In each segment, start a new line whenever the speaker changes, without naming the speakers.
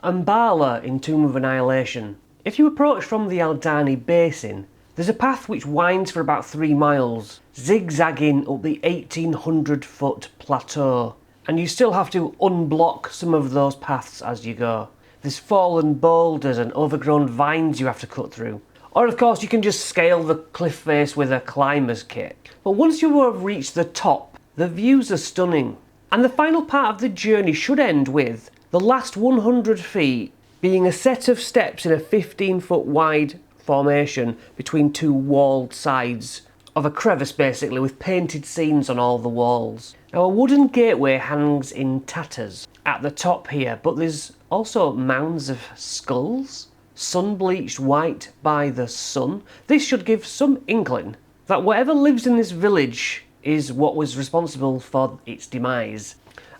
MBALA in Tomb of Annihilation. If you approach from the Aldani Basin, there's a path which winds for about 3 miles, zigzagging up the 1800-foot plateau, and you still have to unblock some of those paths as you go. There's fallen boulders and overgrown vines you have to cut through. Or of course you can just scale the cliff face with a climber's kit. But once you have reached the top, the views are stunning. And the final part of the journey should end with the last 100 feet being a set of steps in a 15-foot wide formation between two walled sides of a crevice basically, with painted scenes on all the walls. Now a wooden gateway hangs in tatters at the top here, but there's also mounds of skulls, sun-bleached white by the sun. This should give some inkling that whatever lives in this village is what was responsible for its demise.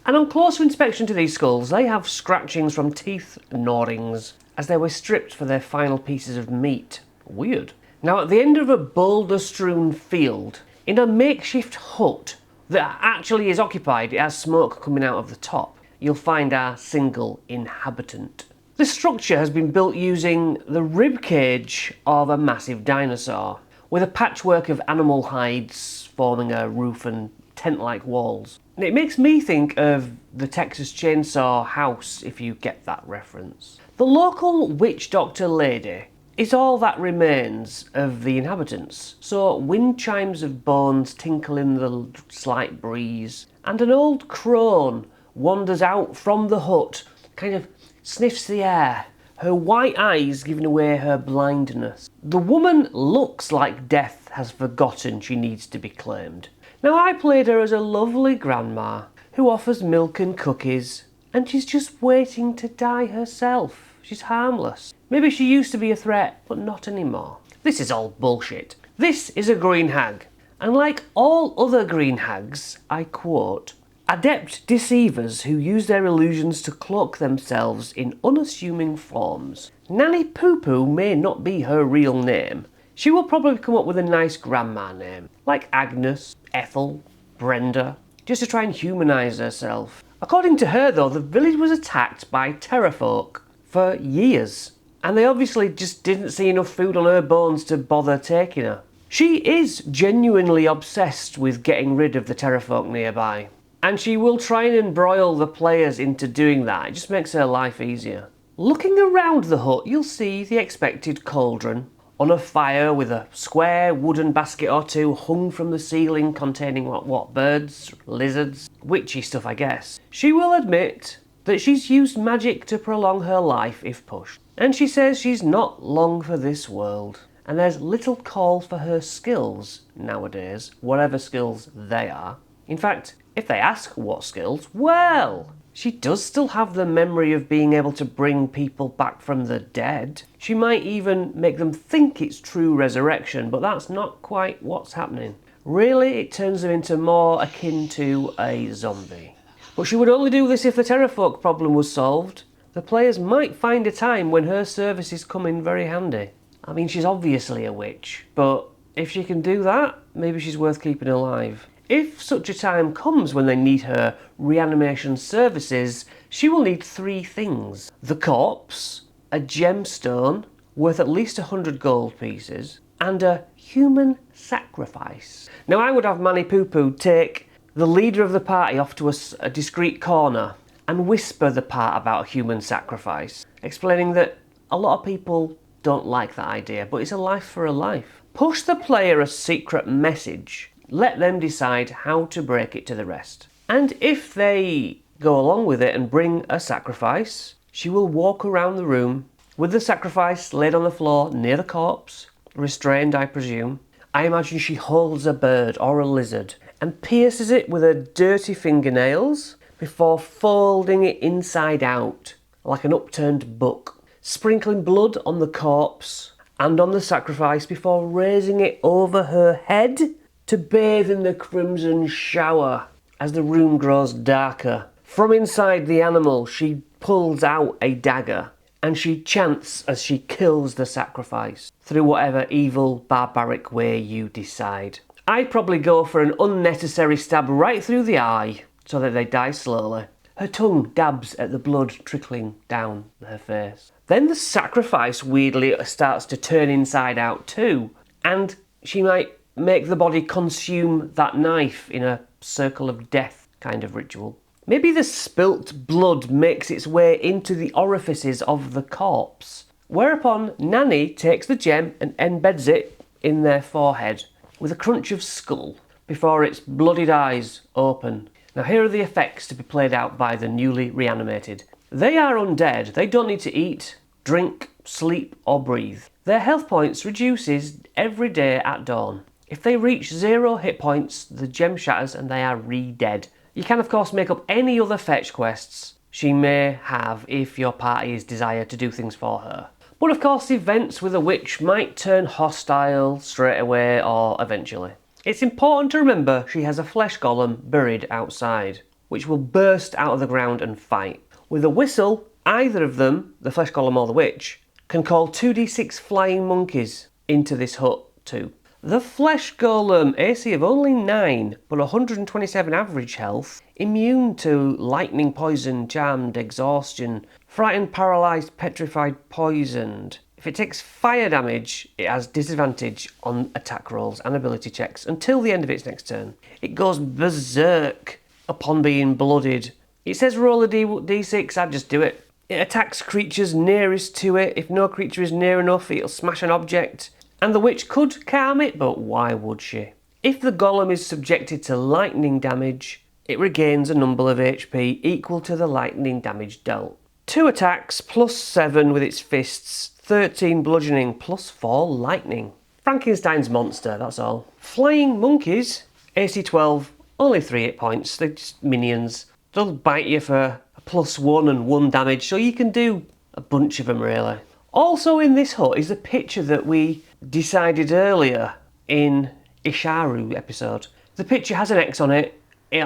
And on closer inspection to these skulls, they have scratchings from teeth gnawings as they were stripped for their final pieces of meat. Weird. Now at the end of a boulder-strewn field, in a makeshift hut that actually is occupied, it has smoke coming out of the top, you'll find our single inhabitant. This structure has been built using the rib cage of a massive dinosaur, with a patchwork of animal hides forming a roof and tent-like walls. And it makes me think of the Texas Chainsaw House, if you get that reference. The local witch doctor lady is all that remains of the inhabitants, so wind chimes of bones tinkle in the slight breeze, and an old crone wanders out from the hut, kind of sniffs the air, her white eyes giving away her blindness. The woman looks like death has forgotten she needs to be claimed. Now I played her as a lovely grandma who offers milk and cookies, and she's just waiting to die herself. She's harmless. Maybe she used to be a threat, but not anymore. This is all bullshit. This is a green hag, and like all other green hags, I quote, adept deceivers who use their illusions to cloak themselves in unassuming forms. Nanny Poo Poo may not be her real name. She will probably come up with a nice grandma name, like Agnes, Ethel, Brenda, just to try and humanise herself. According to her though, the village was attacked by terrorfolk for years, and they obviously just didn't see enough food on her bones to bother taking her. She is genuinely obsessed with getting rid of the terrorfolk nearby, and she will try and embroil the players into doing that. It just makes her life easier. Looking around the hut, you'll see the expected cauldron on a fire with a square wooden basket or two hung from the ceiling containing what birds, lizards, witchy stuff I guess. She will admit that she's used magic to prolong her life if pushed, and she says she's not long for this world, and there's little call for her skills nowadays, whatever skills they are. In fact, if they ask what skills, well, she does still have the memory of being able to bring people back from the dead. She might even make them think it's true resurrection, but that's not quite what's happening. Really, it turns them into more akin to a zombie. But she would only do this if the terrorfolk problem was solved. The players might find a time when her services come in very handy. I mean, she's obviously a witch, but if she can do that, maybe she's worth keeping alive. If such a time comes when they need her reanimation services, she will need 3 things. The corpse, a gemstone worth at least 100 gold pieces, and a human sacrifice. Now I would have Manny Poo Poo take the leader of the party off to a discreet corner and whisper the part about a human sacrifice, explaining that a lot of people don't like that idea, but it's a life for a life. Push the player a secret message. Let them decide how to break it to the rest. And if they go along with it and bring a sacrifice, she will walk around the room with the sacrifice laid on the floor near the corpse, restrained I presume. I imagine she holds a bird or a lizard and pierces it with her dirty fingernails before folding it inside out like an upturned book, sprinkling blood on the corpse and on the sacrifice before raising it over her head to bathe in the crimson shower as the room grows darker. From inside the animal, she pulls out a dagger and she chants as she kills the sacrifice through whatever evil, barbaric way you decide. I'd probably go for an unnecessary stab right through the eye so that they die slowly. Her tongue dabs at the blood trickling down her face. Then the sacrifice weirdly starts to turn inside out too, and she might make the body consume that knife in a circle of death kind of ritual. Maybe the spilt blood makes its way into the orifices of the corpse, whereupon Nanny takes the gem and embeds it in their forehead with a crunch of skull before its blooded eyes open. Now here are the effects to be played out by the newly reanimated. They are undead. They don't need to eat, drink, sleep or breathe. Their health points reduces every day at dawn. If they reach 0 hit points, the gem shatters and they are re-dead. You can of course make up any other fetch quests she may have if your parties desire to do things for her. But of course events with a witch might turn hostile straight away or eventually. It's important to remember she has a flesh golem buried outside, which will burst out of the ground and fight. With a whistle, either of them, the flesh golem or the witch, can call 2d6 flying monkeys into this hut too. The flesh golem, AC of only 9, but 127 average health, immune to lightning, poison, charmed, exhaustion, frightened, paralysed, petrified, poisoned. If it takes fire damage, it has disadvantage on attack rolls and ability checks until the end of its next turn. It goes berserk upon being blooded. It says roll a d6, I'd just do it. It attacks creatures nearest to it. If no creature is near enough, it'll smash an object. And the witch could calm it, but why would she? If the golem is subjected to lightning damage, it regains a number of HP equal to the lightning damage dealt. 2 attacks, +7 with its fists, 13 bludgeoning, +4 lightning. Frankenstein's monster, that's all. Flying monkeys, AC 12, only 3 hit points, they're just minions. They'll bite you for a +1 and 1 damage, so you can do a bunch of them really. Also in this hut is a picture that we decided earlier in Isharu episode. The picture has an X on it,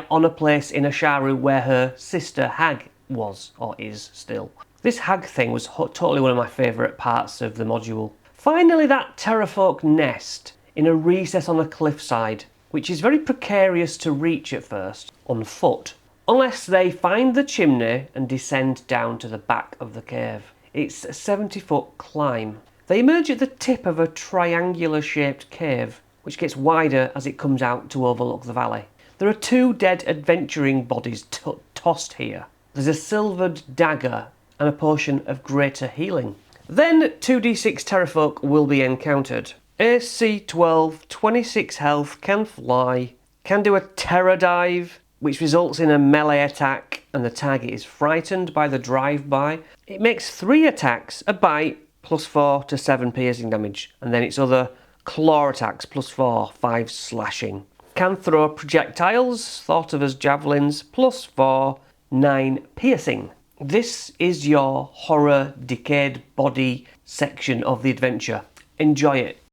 on a place in Isharu where her sister Hag was, or is still. This hag thing was totally one of my favourite parts of the module. Finally that terrafolk nest in a recess on a cliffside, which is very precarious to reach at first, on foot, unless they find the chimney and descend down to the back of the cave. It's a 70-foot climb. They emerge at the tip of a triangular shaped cave, which gets wider as it comes out to overlook the valley. There are 2 dead adventuring bodies tossed here. There's a silvered dagger and a potion of greater healing. Then 2d6 terrafolk will be encountered. AC 12, 26 health, can fly, can do a terror dive, which results in a melee attack and the target is frightened by the drive-by. It makes 3 attacks, a bite, +4 to 7 piercing damage, and then its other claw attacks, +4, 5 slashing. Can throw projectiles, thought of as javelins, +4, 9 piercing. This is your horror decayed body section of the adventure. Enjoy it.